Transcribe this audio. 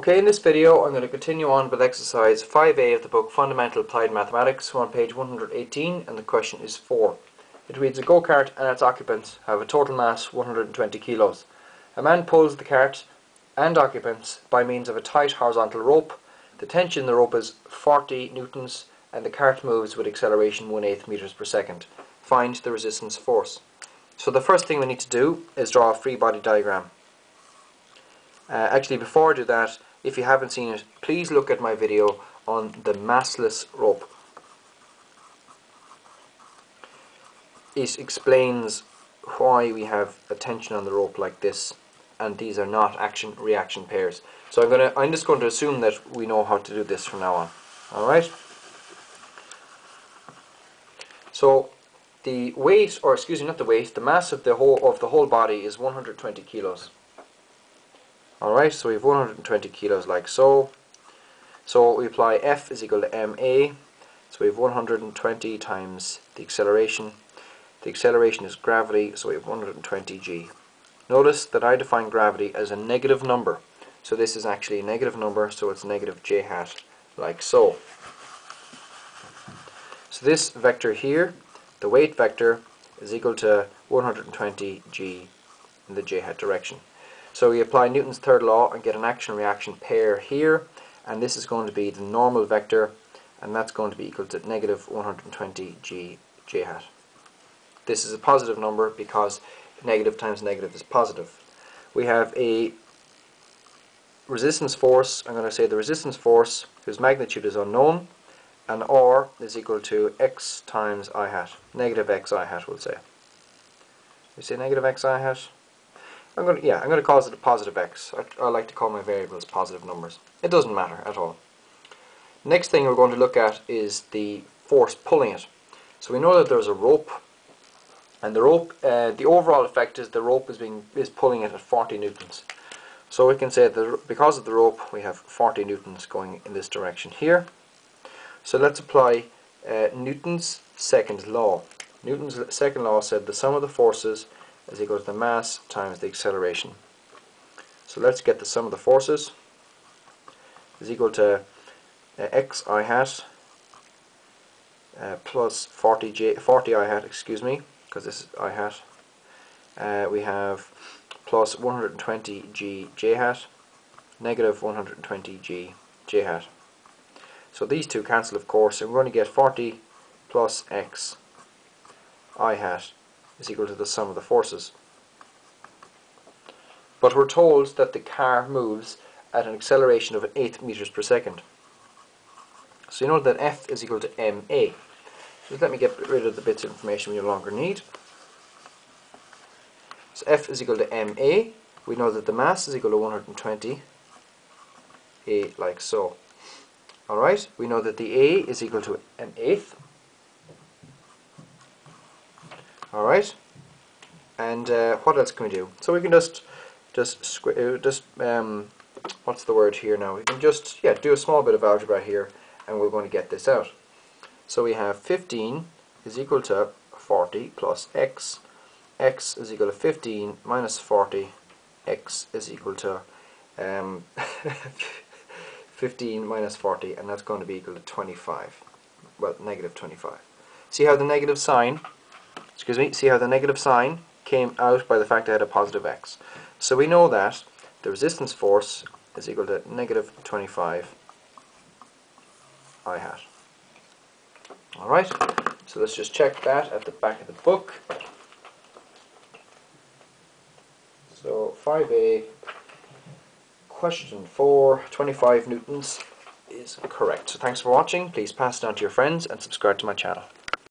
Okay, in this video I'm going to continue on with exercise 5A of the book Fundamental Applied Mathematics. We're on page 118 and the question is 4. It reads, a go-kart and its occupants have a total mass 120 kilos. A man pulls the cart and occupants by means of a tight horizontal rope. The tension in the rope is 40 newtons and the cart moves with acceleration 1/8 meters per second. Find the resistance force. So the first thing we need to do is draw a free body diagram. Actually, before I do that, if you haven't seen it, please look at my video on the massless rope. It explains why we have a tension on the rope like this, and these are not action-reaction pairs. So I'm just going to assume that we know how to do this from now on. All right. So the weight, or excuse me, not the weight, the mass of the whole body is 120 kilos. Alright, so we have 120 kilos like so. So we apply F is equal to ma. So we have 120 times the acceleration. The acceleration is gravity, so we have 120 g. Notice that I define gravity as a negative number. So this is actually a negative number, so it's negative j hat, like so. So this vector here, the weight vector, is equal to 120 g in the j hat direction. So we apply Newton's third law and get an action-reaction pair here, and this is going to be the normal vector, and that's going to be equal to negative 120 g j hat. This is a positive number because negative times negative is positive. We have a resistance force. I'm going to say the resistance force whose magnitude is unknown, and R is equal to x times I hat. Negative x I hat, we'll say. We say negative x I hat. I'm going to call it a positive x. I like to call my variables positive numbers. It doesn't matter at all. Next thing we're going to look at is the force pulling it. So we know that there's a rope, and the rope, the overall effect is the rope is pulling it at 40 newtons. So we can say that because of the rope we have 40 newtons going in this direction here. So let's apply Newton's second law. Newton's second law said the sum of the forces is equal to the mass times the acceleration. So let's get the sum of the forces is equal to x I hat plus 40 I hat, excuse me, because this is I hat. We have plus 120 g j hat, negative 120 g j hat. So these two cancel, of course, and we're going to get 40 plus x I hat is equal to the sum of the forces. But we're told that the car moves at an acceleration of 1/8 meters per second. So you know that F is equal to ma. Just let me get rid of the bits of information we no longer need. So F is equal to ma. We know that the mass is equal to 120 a, like so. Alright, we know that the A is equal to 1/8. Alright, and what else can we do? So we can just what's the word here now? We can just do a small bit of algebra here, and we're going to get this out. So we have 15 is equal to 40 plus x. X is equal to 15 minus 40. X is equal to 15 minus 40, and that's going to be equal to 25. Well, negative 25. See how the negative sign came out by the fact I had a positive x. So we know that the resistance force is equal to negative 25 I hat. Alright, so let's just check that at the back of the book. So 5A, question 4, 25 newtons is correct. So thanks for watching. Please pass it on to your friends and subscribe to my channel.